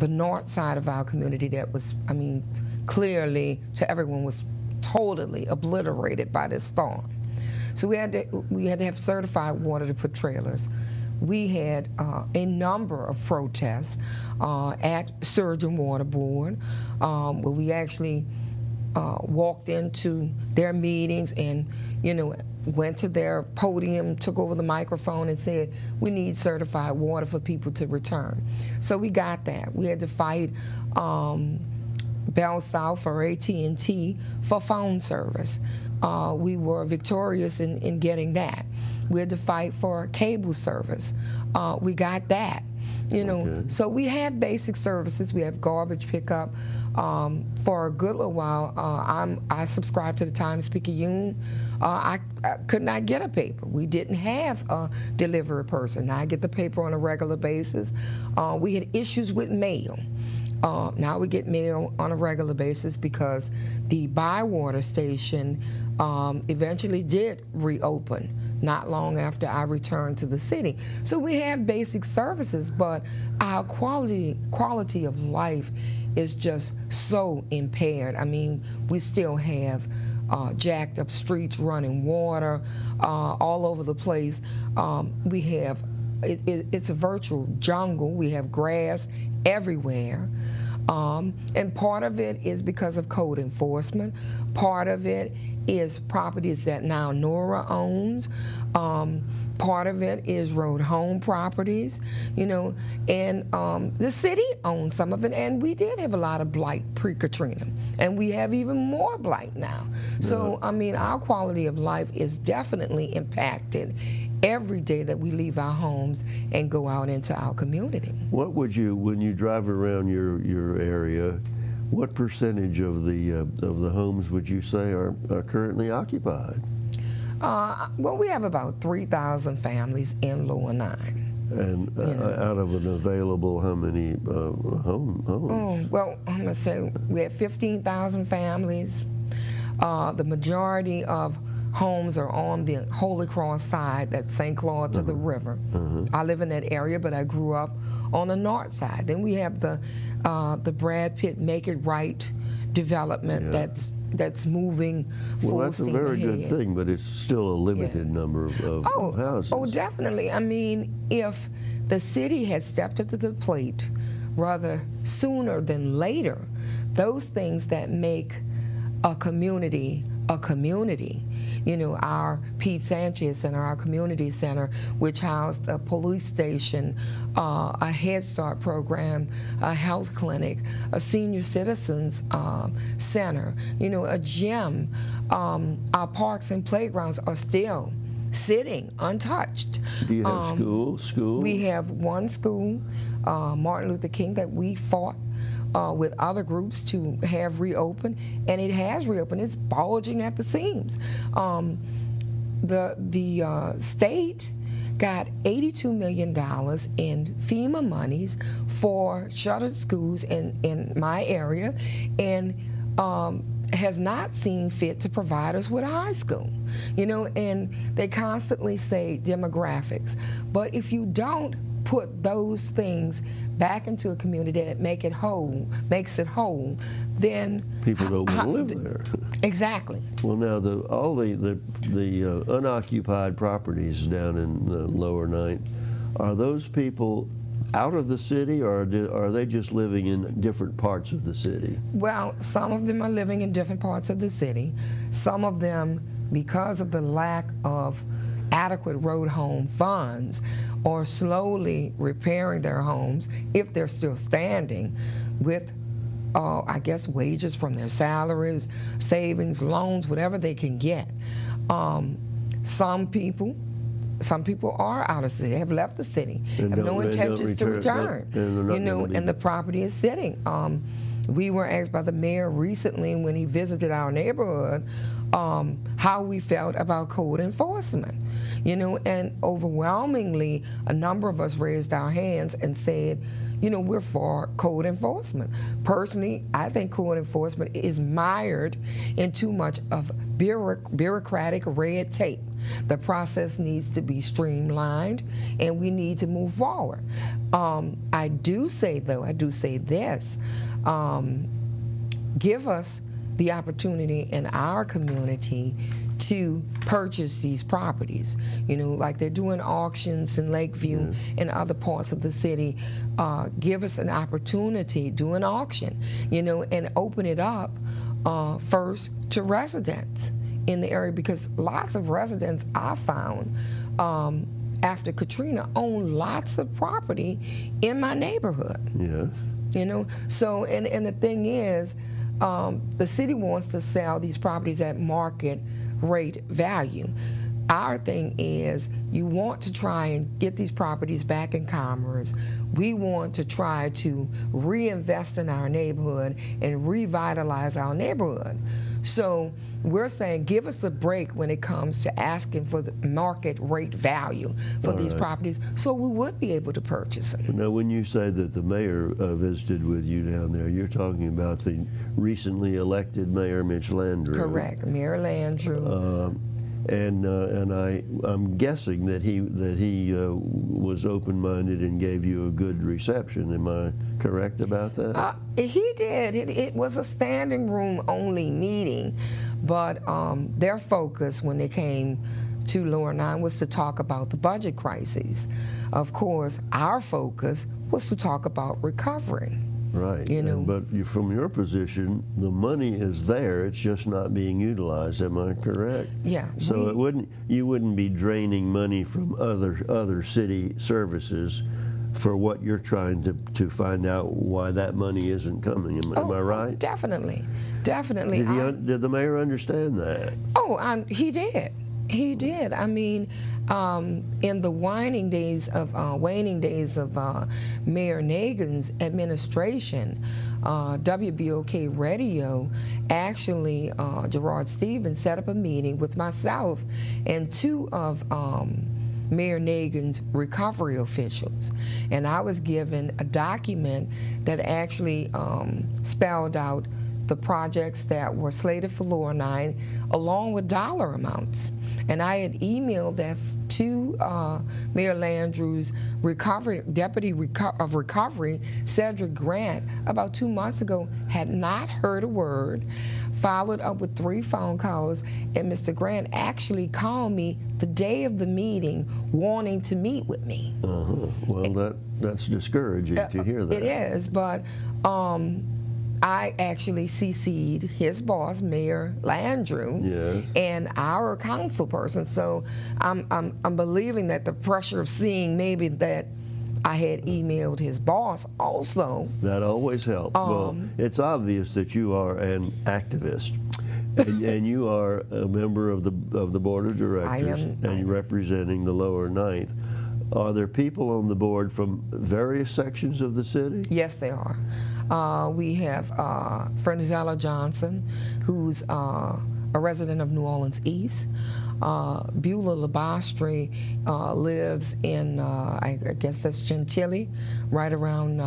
the north side of our community that was, I mean, clearly to everyone was totally obliterated by this storm. So we had to have certified water to put trailers. We had a number of protests at Surgeon Water Board, where we actually walked into their meetings and, you know, went to their podium, took over the microphone and said, we need certified water for people to return. So we got that. We had to fight Bell South or AT&T for phone service. We were victorious in getting that. We had to fight for cable service. We got that. You know, okay. So we have basic services. We have garbage pickup. For a good little while, I subscribed to the Times-Picayune. I could not get a paper. We didn't have a delivery person. Now I get the paper on a regular basis. We had issues with mail. Now we get mail on a regular basis because the Bywater station eventually did reopen not long after I returned to the city. So we have basic services, but our quality of life is just so impaired. I mean, we still have jacked up streets, running water all over the place. We have, it's a virtual jungle. We have grass everywhere. And part of it is because of code enforcement. Part of it is properties that now Nora owns. Part of it is road home properties, you know, and the city owns some of it, and we did have a lot of blight pre-Katrina, and we have even more blight now. So, I mean, our quality of life is definitely impacted every day that we leave our homes and go out into our community. What would you, when you drive around your area, what percentage of the homes would you say are currently occupied? Well, we have about 3,000 families in Lower 9. And out of an available, how many homes? Oh, well, I'm going to say we have 15,000 families. The majority of homes are on the Holy Cross side, that's St. Claude to the river. I live in that area, but I grew up on the north side. Then we have the Brad Pitt Make It Right development that's moving full steam ahead. Well, that's a very good thing, but it's still a limited number of houses. Oh, definitely. I mean, if the city had stepped up to the plate rather sooner than later, those things that make a community, you know, our Pete Sanchez Center, our community center, which housed a police station, a Head Start program, a health clinic, a senior citizens center, you know, a gym. Our parks and playgrounds are still sitting untouched. Do you have school? We have one school, Martin Luther King, that we fought with other groups to have reopened, and it has reopened. It's bulging at the seams. The state got $82 million in FEMA monies for shuttered schools in my area, and has not seen fit to provide us with a high school. You know, and they constantly say demographics, but if you don't put those things back into a community that makes it whole, then people don't want to live there. Exactly. Well, now all the unoccupied properties down in the Lower Ninth, are those people out of the city, or are they just living in different parts of the city? Well, some of them are living in different parts of the city. Some of them, because of the lack of adequate road home funds, or slowly repairing their homes, if they're still standing, with, I guess, wages from their salaries, savings, loans, whatever they can get. Some people are out of the city, have left the city, have no intentions to return, you know, and the property is sitting. We were asked by the mayor recently when he visited our neighborhood how we felt about code enforcement. You know, and overwhelmingly, a number of us raised our hands and said, you know, we're for code enforcement. Personally, I think code enforcement is mired in too much of bureaucratic red tape. The process needs to be streamlined, and we need to move forward. I do say this, give us the opportunity in our community to purchase these properties. You know, like they're doing auctions in Lakeview and other parts of the city. Give us an opportunity, do an auction, you know, and open it up first to residents in the area, because lots of residents I found after Katrina own lots of property in my neighborhood. Yes. You know, so and the thing is, the city wants to sell these properties at market rate value. Our thing is, you want to try and get these properties back in commerce. We want to try to reinvest in our neighborhood and revitalize our neighborhood. So we're saying, give us a break when it comes to asking for the market rate value for these properties, so we would be able to purchase them. Now, when you say that the mayor visited with you down there, you're talking about the recently elected Mayor Mitch Landrieu. Correct, Mayor Landrieu. And I'm guessing that he was open-minded and gave you a good reception. Am I correct about that? He did. It was a standing room only meeting, but their focus when they came to Lower 9 was to talk about the budget crises. Of course, our focus was to talk about recovery. Right. You know, but from your position, the money is there. It's just not being utilized. Am I correct? Yeah. So you wouldn't be draining money from other city services for what you're trying to find out why that money isn't coming. Am I right? Definitely, definitely. Did the mayor understand that? Oh, he did. He did. I mean, in the waning days of Mayor Nagin's administration, WBOK Radio, actually, Gerard Stevens set up a meeting with myself and two of Mayor Nagin's recovery officials, and I was given a document that actually spelled out the projects that were slated for Lower 9, along with dollar amounts. And I had emailed that to Mayor Landrieu's Deputy of Recovery, Cedric Grant, about 2 months ago. Had not heard a word. Followed up with 3 phone calls, and Mr. Grant actually called me the day of the meeting, wanting to meet with me. Well, that's discouraging to hear that. It is, but I actually CC'd his boss, Mayor Landrieu, and our council person. So I'm believing that the pressure of seeing maybe that I had emailed his boss also. That always helps. Well, it's obvious that you are an activist. And you are a member of the board of directors, and you're representing the Lower 9th. Are there people on the board from various sections of the city? Yes, there are. We have Frenzella Johnson, who's a resident of New Orleans East. Beulah Labastri lives in, I guess that's Gentilly, right around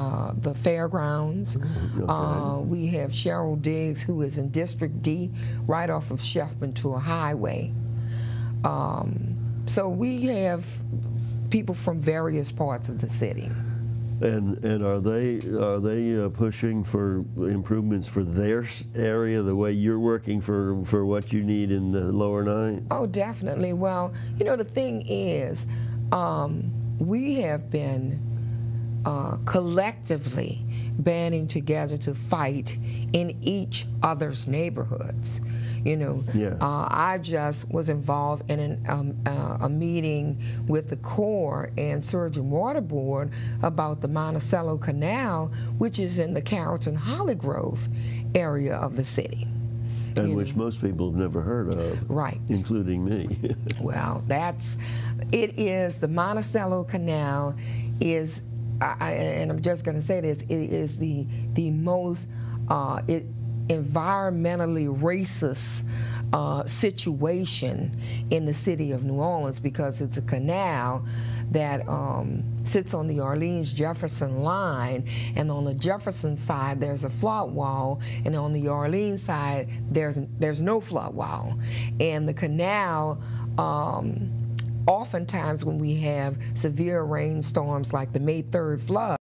the fairgrounds. We have Cheryl Diggs, who is in District D, right off of Chef Ventura Highway. So we have people from various parts of the city. And are they pushing for improvements for their area the way you're working for what you need in the Lower 9? Oh, definitely. Well, you know, the thing is, we have been collectively banding together to fight in each other's neighborhoods. You know, I just was involved in a meeting with the Corps and Surgeon Water Board about the Monticello Canal, which is in the Carrollton-Hollygrove area of the city. And which most people have never heard of. Right. Including me. Well, it is, the Monticello Canal is, and I'm just going to say this, it is the most, environmentally racist situation in the city of New Orleans, because it's a canal that sits on the Orleans-Jefferson line, and on the Jefferson side there's a flood wall, and on the Orleans side there's no flood wall. And the canal, oftentimes when we have severe rainstorms like the May 3rd flood,